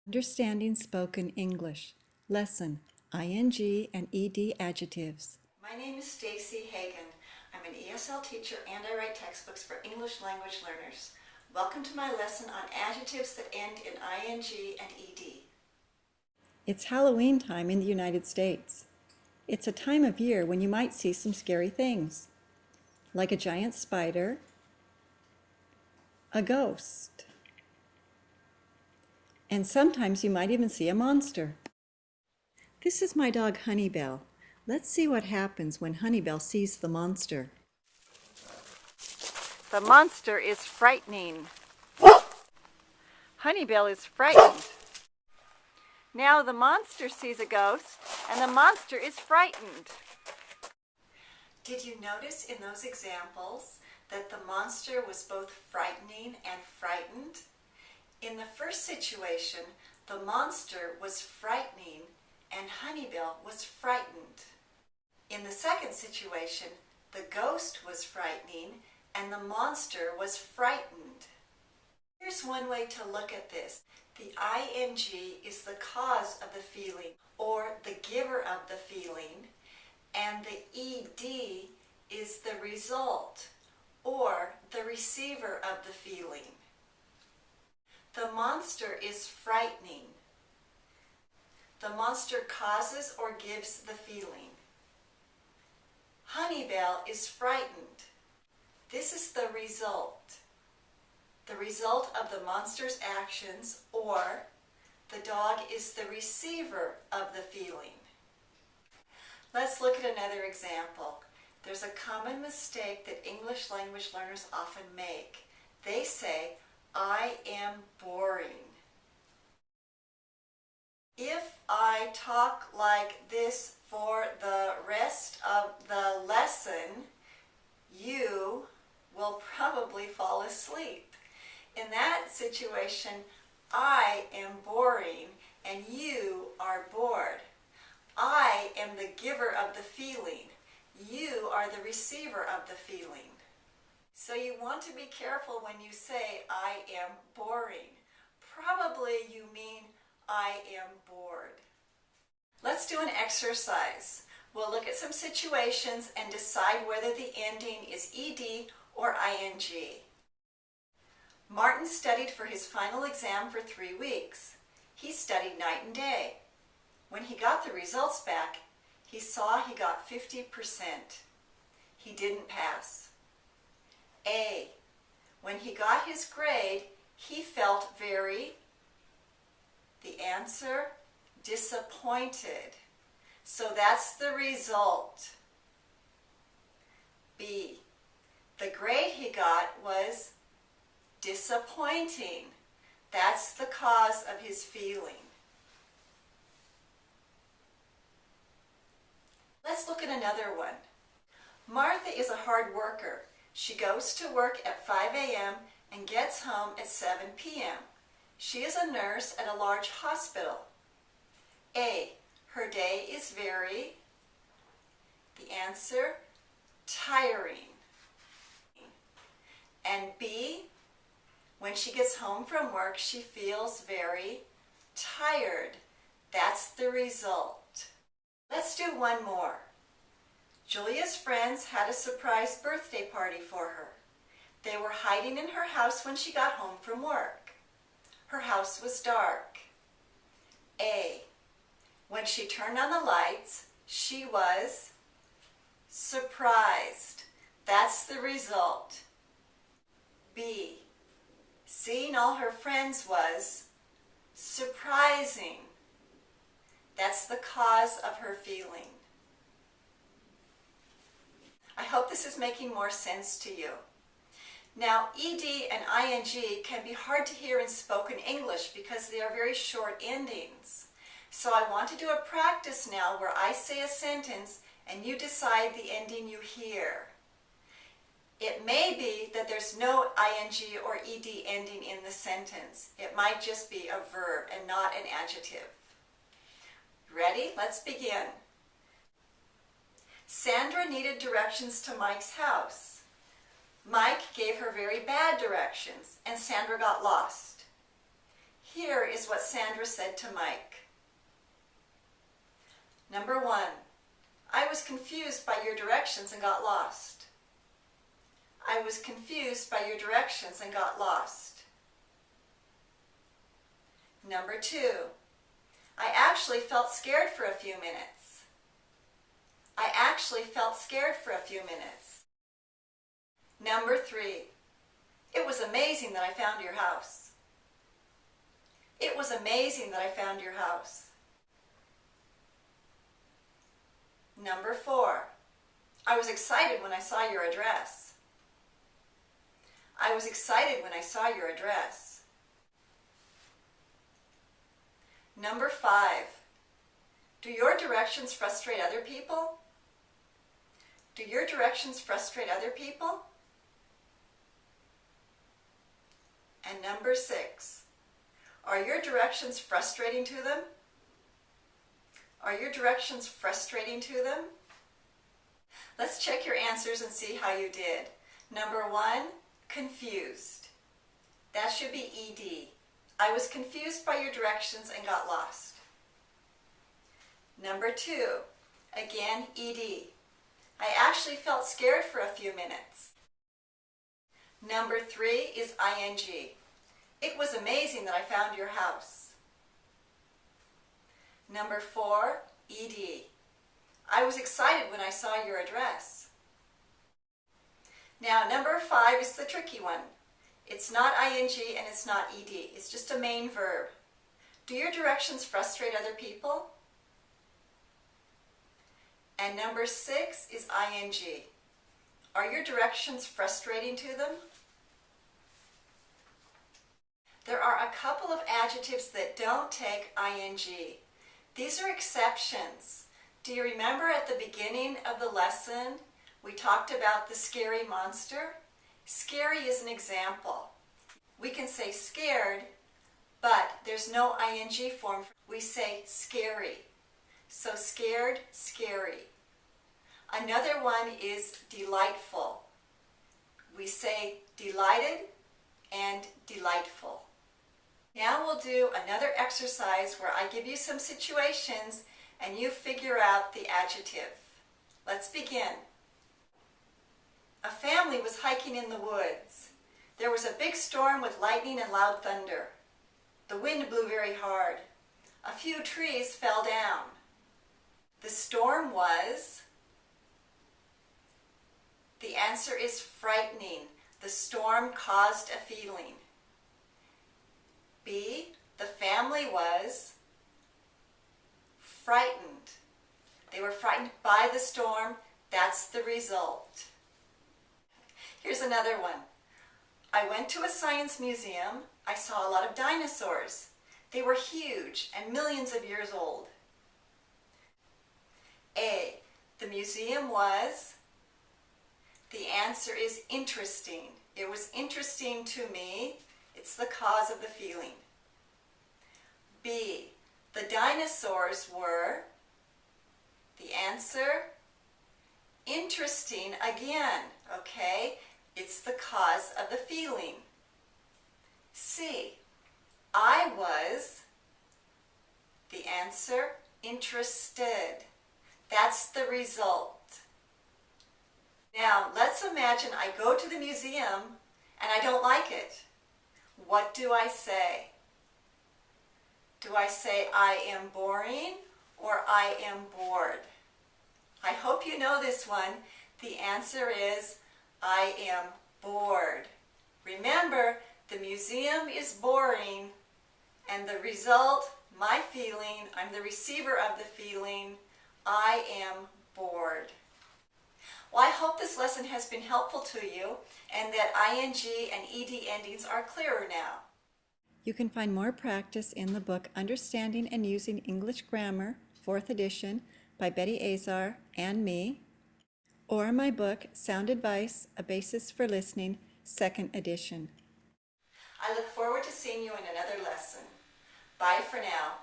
Understanding Spoken English. Lesson ing and ed adjectives. My name is Stacy Hagan. I'm an ESL teacher and I write textbooks for English language learners. Welcome to my lesson on adjectives that end in ing and ed. It's Halloween time in the United States. It's a time of year when you might see some scary things, like a giant spider, a ghost, and sometimes you might even see a monster. This is my dog Honeybell. Let's see what happens when Honeybell sees the monster. The monster is frightening. Honeybell is frightened. Now the monster sees a ghost and the monster is frightened. Did you notice in those examples that the monster was both frightening and frightened? In the first situation, the monster was frightening and Honeybell was frightened. In the second situation, the ghost was frightening and the monster was frightened. Here's one way to look at this. The ing is the cause of the feeling or the giver of the feeling, and the ed is the result or the receiver of the feeling. The monster is frightening. The monster causes or gives the feeling. Honeybell is frightened. This is the result. The result of the monster's actions, or the dog is the receiver of the feeling. Let's look at another example. There's a common mistake that English language learners often make. They say, I am boring. If I talk like this for the rest of the lesson, you will probably fall asleep. In that situation, I am boring and you are bored. I am the giver of the feeling. You are the receiver of the feeling. So you want to be careful when you say, I am boring. Probably you mean, I am bored. Let's do an exercise. We'll look at some situations and decide whether the ending is ed or ing. Martin studied for his final exam for 3 weeks. He studied night and day. When he got the results back, he saw he got 50%. He didn't pass. A. When he got his grade, he felt very, the answer, disappointed. So that's the result. B. The grade he got was disappointing. That's the cause of his feeling. Let's look at another one. Martha is a hard worker. She goes to work at 5 a.m. and gets home at 7 p.m. She is a nurse at a large hospital. A. Her day is very, the answer, tiring. And B. When she gets home from work, she feels very tired. That's the result. Let's do one more. Julia's friends had a surprise birthday party for her. They were hiding in her house when she got home from work. Her house was dark. A. When she turned on the lights, she was surprised. That's the result. B. Seeing all her friends was surprising. That's the cause of her feeling. I hope this is making more sense to you. Now, ed and ing can be hard to hear in spoken English because they are very short endings. So I want to do a practice now where I say a sentence and you decide the ending you hear. It may be that there's no ing or ed ending in the sentence. It might just be a verb and not an adjective. Ready? Let's begin. Sandra needed directions to Mike's house. Mike gave her very bad directions and Sandra got lost. Here is what Sandra said to Mike. Number 1, I was confused by your directions and got lost. I was confused by your directions and got lost. Number 2, I actually felt scared for a few minutes. I actually felt scared for a few minutes. Number 3, it was amazing that I found your house. It was amazing that I found your house. Number 4, I was excited when I saw your address. I was excited when I saw your address. Number 5, do your directions frustrate other people? Do your directions frustrate other people? And number 6, are your directions frustrating to them? Are your directions frustrating to them? Let's check your answers and see how you did. Number 1, confused. That should be ED. I was confused by your directions and got lost. Number 2, again ED. I actually felt scared for a few minutes. Number 3 is ING. It was amazing that I found your house. Number 4, ED. I was excited when I saw your address. Now, number 5 is the tricky one. It's not ING and it's not ED. It's just a main verb. Do your directions frustrate other people? And number 6 is ING. Are your directions frustrating to them? There are a couple of adjectives that don't take ING. These are exceptions. Do you remember at the beginning of the lesson we talked about the scary monster? Scary is an example. We can say scared, but there's no ING form. We say scary. So scared, scary. Another one is delightful. We say delighted and delightful. Now we'll do another exercise where I give you some situations and you figure out the adjective. Let's begin. A family was hiking in the woods. There was a big storm with lightning and loud thunder. The wind blew very hard. A few trees fell down. The storm was... The answer is frightening. The storm caused a feeling. B, the family was frightened. They were frightened by the storm. That's the result. Here's another one. I went to a science museum. I saw a lot of dinosaurs. They were huge and millions of years old. A, the museum was... The answer is interesting. It was interesting to me. It's the cause of the feeling. B, the dinosaurs were... The answer, interesting again, okay? It's the cause of the feeling. C, I was... The answer, interested. That's the result. Now, let's imagine I go to the museum and I don't like it. What do I say? Do I say I am boring or I am bored? I hope you know this one. The answer is I am bored. Remember, the museum is boring and the result, my feeling, I'm the receiver of the feeling, I am bored. Well, I hope this lesson has been helpful to you and that ING and ED endings are clearer now. You can find more practice in the book Understanding and Using English Grammar, 4th edition, by Betty Azar and me, or my book Sound Advice, A Basis for Listening, 2nd edition. I look forward to seeing you in another lesson. Bye for now.